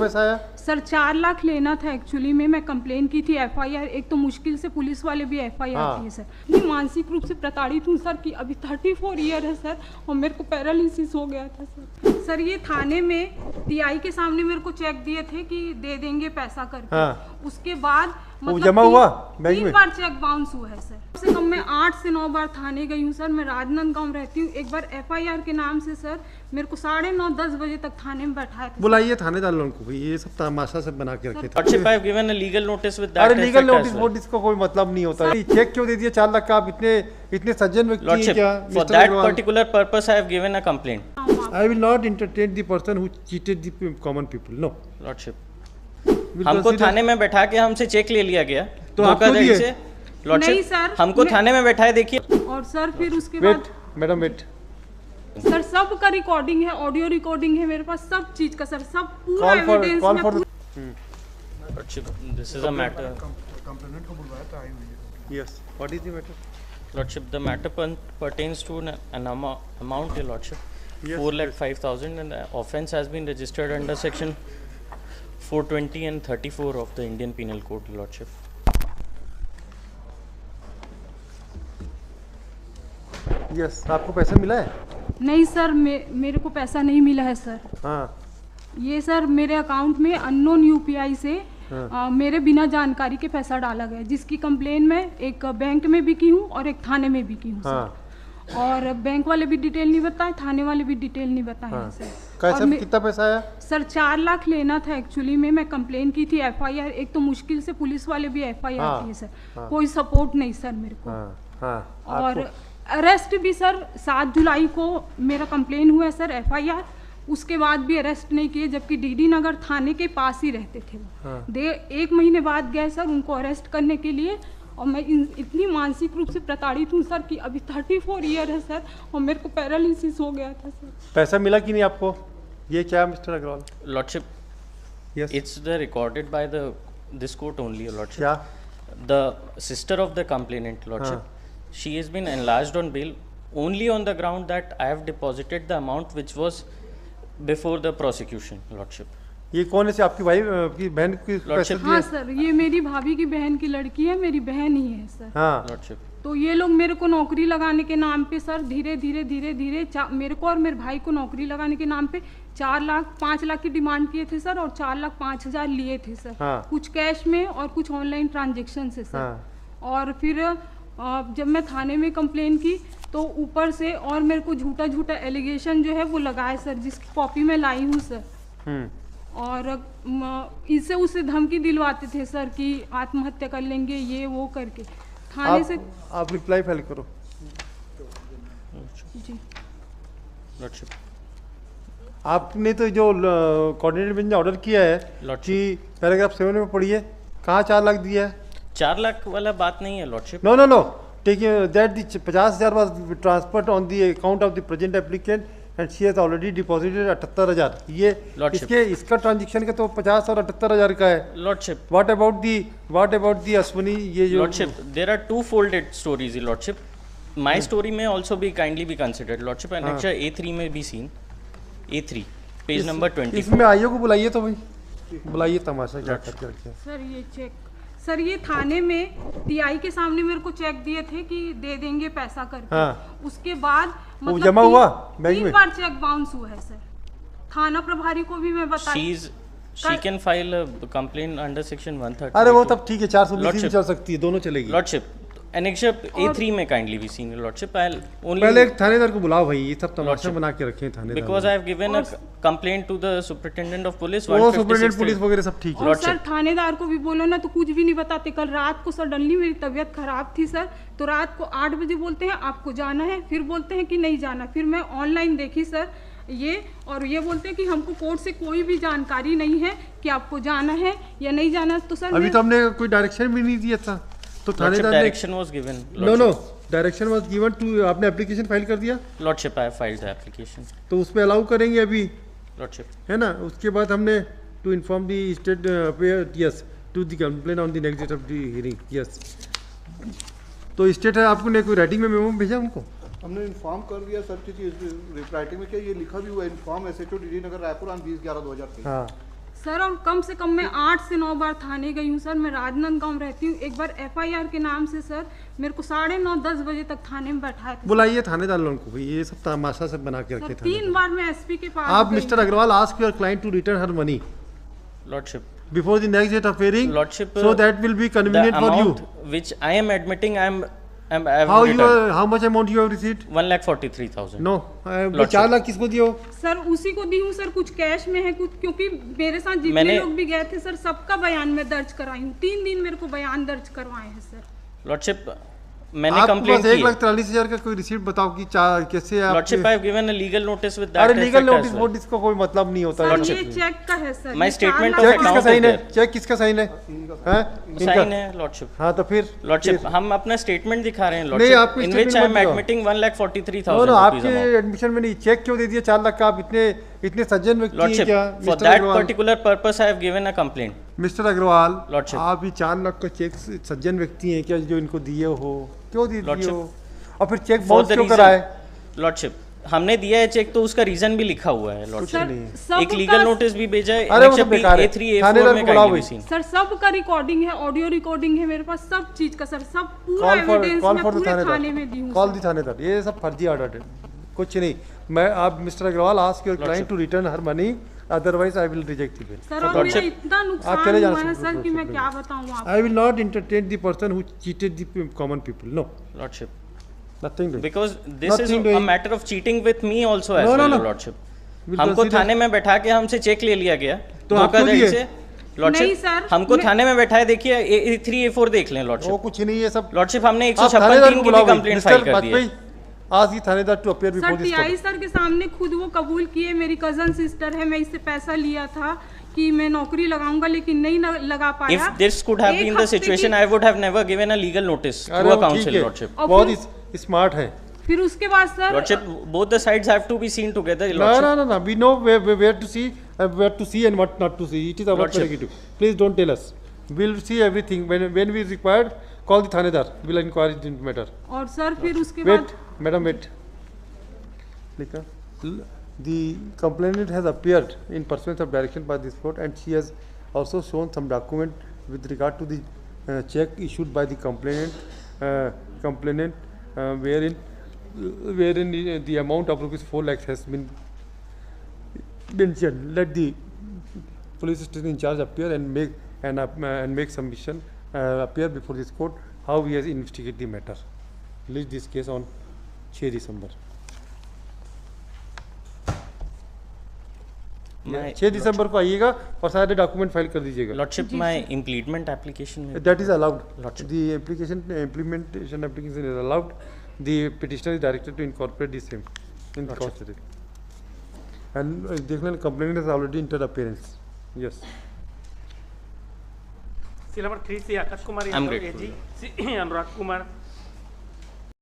पैसा आया? सर 4 लाख लेना था एक्चुअली में, मैं कंप्लेन की थी। एफआईआर एक तो मुश्किल से पुलिस वाले भी एफआईआर दिए सर। मैं मानसिक रूप से प्रताड़ित हूँ सर कि अभी 34 ईयर है सर और मेरे को पैरालिसिस हो गया था सर। ये थाने में टीआई के सामने मेरे को चेक दिए थे कि दे देंगे पैसा करके। उसके बाद मतलब जमा हुआ बैंक में? 3 बार चेक बाउंस हुआ है सर। कम से कम मैं 8 से 9 बार थाने गई हूँ सर। मैं राजनांदगांव रहती हूँ। एक बार एफआईआर के नाम से सर मेरे को 9:30-10 बजे तक थाने में बैठाया था। बुलाइए थानेदार लोगों को, ये सब तमाशा सब बना के रखे थे। Lordship, I have given a legal notice with that. अरे legal effect as notice well. वोटिस का कोई मतलब नहीं होता। चेक क्यों दे दिया 4 लाख का? आप इतने सज्जन व्यक्ति हैं Lordship, क्या? for that particular purpose, I have given a complaint. I will not entertain the person who cheated the common people. No. Lordship, We'll हमको consider- थाने में बैठा के हमसे चेक ले लिया गया तो आपको धोखाधड़ी दिए? से। नहीं Lordship, सर, हमको थाने में बैठाए देखिए। और सर फिर उसके वेट बाद मैडम वेट। सर सब का रिकॉर्डिंग है, ऑडियो रिकॉर्डिंग है मेरे पास, सब चीज का सर, सब पूरा call evidence for Lordship, this is a matter. Complainant को बुलवाया था, आई हुई है। Yes what is the matter? Lordship, the matter pertains to an amount, Your Lordship. Yes, 4,05,000, and the offence has been registered under section 420 and 34 of the Indian Penal Code, Your Lordship. Yes आपको पैसा मिला है? नहीं sir, मेरे को पैसा नहीं मिला है सर। हाँ ये सर मेरे अकाउंट में अननोन यूपीआई से मेरे बिना जानकारी के पैसा डाला गया, जिसकी कंप्लेन मैं एक बैंक में भी की हूँ और एक थाने में भी की हूँ सर। और बैंक वाले भी डिटेल नहीं बताए, थाने वाले भी डिटेल नहीं बताए हैं सर। कैसे कितना पैसा आया? सर 4 लाख लेना था एक्चुअली में, मैं कंप्लेन की थी। एफआईआर एक तो मुश्किल से पुलिस वाले भी एफआईआर दिए सर। कोई सपोर्ट नहीं सर मेरे को। और अरेस्ट भी सर 7 जुलाई को मेरा कंप्लेन हुआ है सर, एफआईआर। उसके बाद भी अरेस्ट नहीं किए, जबकि डीडी नगर थाने के पास ही रहते थे वो। 1 महीने बाद गए सर उनको अरेस्ट करने के लिए। और मैं इतनी मानसिक रूप से प्रताड़ित हूँ सर कि अभी 34 ईयर है सर और मेरे को पैरालिसिस हो गया था सर। पैसा मिला कि नहीं आपको? ये क्या mister Agarwal? Lordship, yes it's the recorded by this court only, Your Lordship. क्या? The sister of the complainant, Lordship, she has been enlarged on bail only on the ground that I have deposited the amount which was before the prosecution, Lordship. ये कौन है? आपकी भाई की बहन की पैसे Lordship, दिए? हाँ सर, ये मेरी भाभी की बहन की लड़की है, मेरी बहन ही है सर। हाँ Lordship. तो ये लोग मेरे को नौकरी लगाने के नाम पे सर धीरे धीरे मेरे को और मेरे भाई को नौकरी लगाने के नाम पे 5 लाख की डिमांड किए थे सर और 4,05,000 लिए थे सर। कुछ कैश में और कुछ ऑनलाइन ट्रांजेक्शन से सर। और फिर जब मैं थाने में कंप्लेन की तो ऊपर से और मेरे को झूठा एलिगेशन जो है वो लगाए सर, जिसकी कॉपी मैं लाई हूँ सर। और इससे उसे धमकी दिलवाते थे सर कि आत्महत्या कर लेंगे, ये वो करके थाने से। आप रिप्लाई फाइल करो जी। Lordship. आपने तो जो कोऑर्डिनेटर बेंच ने ऑर्डर किया है कि पैराग्राफ 7 में पढ़िए, कहाँ 4 लाख दिया है? 4 लाख वाला बात नहीं है, Lordship. No take that the 50,000 was transferred on the account of the present applicant and she has already deposited 78,000। ये इसका ट्रांजैक्शन का तो 50 और 78,000 का है। Lordship. What about the Ashwini? ये जो Lordship, there are two folded stories, Lordship. My story may also be kindly be considered, Lordship. Annexure A3 में भी seen. A3, page number 20. इसमें आइयो को बुलाइए, तो भाई बुलाइए, तमाशा क्या करके रखे। सर ये चेक, सर ये थाने में टीआई के सामने मेरे को चेक दिए थे कि दे देंगे पैसा करके। उसके बाद मतलब जमा हुआ बैंक में? 3 बार चेक बाउंस हुआ है सर। थाना प्रभारी को भी मैं बताई। She can file a complaint under section 130. अरे वो तब ठीक है, 420 भी चल सकती है, दोनों चलेगी। Lordship, annexure A3 में kindly be seen, Lordship. I'll only पहले एक थानेदार को बुलाओ भाई, ये सब तमाशा बना के रखे हैं थानेदार। because I have given a complaint to the superintendent of police. वो सुपरिटेंडेंट पुलिस वगैरह सब ठीक है। और सर थानेदार को भी बोलो ना तो कुछ भी नहीं बताते। कल रात को सडनली मेरी तबीयत खराब थी सर, तो रात को 8 बजे बोलते हैं आपको जाना है, फिर बोलते हैं कि नहीं जाना। फिर मैं ऑनलाइन देखी सर ये, और ये बोलते हैं कि हमको कोर्ट से कोई भी जानकारी नहीं है कि आपको जाना है या नहीं जाना। तो सर अभी तो हमने कोई डायरेक्शन भी नहीं दिया था, तो थानेदार ने direction was given. No direction was given to. आपने एप्लीकेशन फाइल कर दिया? Lordship, I have filed the application. तो उस पे अलाउ करेंगे अभी, Lordship. है ना? उसके बाद हमने to inform the state yes to the complain on the next date of the hearing. Yes तो स्टेट है, आपको ने कोई राइटिंग में मेमो भेजा उनको? हमने इन्फॉर्म कर दिया सर की चीज राइटिंग में, क्या ये लिखा भी हुआ है, inform SHO DD Nagar Raipur on 20/11/2023। हाँ सर और कम से कम मैं 8 से 9 बार थाने गई हूँ सर। मैं राजनांदगांव रहती हूँ। एक बार FIR के नाम से सर मेरे को 9:30-10 बजे तक थाने में बैठाया था। बुलाइए थानेदार लोगों को भाई, ये सब तमाशा सब बना के रखे। 3 बार मैं SP के पास आप mister Agarwal ask your client to return her money Lordship, before the next date of hearing, Lordship, so that will be convenient the for you. amount which I am admitting, I have How returned. how much amount you have received? 1,43,000. No, 4 lakh किसको दियो? Sir उसी को दी हूँ sir. कुछ cash में है, कुछ क्योंकि मेरे साथ जितने लोग भी गए थे सर सबका बयान में दर्ज कराई हूँ। 3 दिन मेरे को बयान दर्ज करवाए हैं सर। Lordship, मैंने आप कंप्लेंट बस की है। 1,43,000 का कोई रिसीट बताओ कि कैसे आप। Lordship, I have given a legal notice with that अरे legal effect as notice well. Vote इसका कोई मतलब नहीं होता। सर ये चेक का है सर। My ये statement 4 of चेक किसका account साइन is है? there. चेक किसका साइन है? हैं? साइन है Lordship. हाँ तो फिर Lordship, हम अपना स्टेटमेंट दिखा रहे हैं नहीं, Lordship, आपको in which I statement am मत दिखाओ। admitting 1,43,000 नो rupees आपके amount. एडमिशन में नहीं, चेक क्यों दे दिया 4 लाख का? आप इतने सज्जन व्यक्ति हैं Lordship, क्या? for mister that Agarwal, particular purpose I have given a complaint. Mister Agarwal, Lordship. आप ये 4 लाख का चेक सज्जन व्यक्ति हैं क्या जो इनको दिए हो? क्यों दिए Lordship. हो? और फिर चेक For बाउंस the क्यों reason- कराए? Lordship, हमने दिया है चेक तो उसका रीजन भी लिखा हुआ है Lordship. सर सब एक लीगल का- नोटिस भी भेजा है अरे वो सब NHP बेकार है। A3 A4 थानेदार में को बुलाओ kindly भाई। seen. सर सब का रिकॉर्डिंग है, ऑडियो रिकॉर्डिंग है मेरे पास सब चीज का सर। सब पूरा कॉल एविडेंस फॉर मैं द पूरे थाने में दी हूँ कॉल सर। दी थानेदार। ये सब फर्जी ऑर्डर है, कुछ नहीं। मैं आप mister Agarwal ask your client to return her money, otherwise I will reject the bill. Sir और मेरा Lordship, इतना आप नुकसान चले जाना हुआ है सर, सर कि मैं क्या बताऊँ आपको। I will not entertain the person who cheated the common people. No, Lordship, nothing doing. because this is Nothing a doing. matter of cheating with me also as No, no, well no. Lordship. We'll हमको consider- थाने में बैठा के हमसे check ले लिया गया तो आप क्यों धोखाधड़ी दिए? से नहीं Lordship, सर, हमको मैं- थाने में बैठाए, देखिए A3 A4 देख लें वो Lordship. कुछ नहीं, ये सब Lordship, हमने आप थानेदार 156(3) को की भी बुलाओ भाई। कंप्लेंट फाइल मिस्टर कर दी है. वाजपेयी आस्क द थानेदार to appear before sir this TI court. Sir के सामने खुद वो कबूल किए। मेरी कजन सिस्टर है, मैं इससे पैसा लिया था कि मैं नौकरी लगाऊंगा लेकिन नहीं लगा पाया। If this could have एक been the हफ्ते situation, की- I would have never given a legal notice to अरे a वो council ठीक है, Lordship. और बहुत फिर- ही स्मार्ट है। फिर उसके बाद sir Lordship, both the sides have to be seen together No, Lordship. no, no, no. We know where to see and what not to see. It is our Lordship. prerogative. Please don't tell us. We'll see everything when we required. Call the थानेदार. We'll inquire the matter. और sir फिर उसके Wait, बाद madam, wait. Lika, the complainant has appeared in pursuance of direction by this court, and she has also shown some document with regard to the check issued by the complainant, wherein the amount of rupees 4 lakhs has been mentioned. Let the police station in charge appear and make submission appear before this court how he has investigated the matter. Release this case on 6 December. My 6 दिसंबर को आइएगा और सारे document file कर दीजिएगा। Lordship, my implement application में That is allowed. Lordship. The implementation application is allowed. The petitioner is directed to incorporate the same in the constitution. And definitely complainant has already entered appearance. Yes. Seal number 3 से Akash Kumar I'm Yadav grateful. AG, Anurag Kumar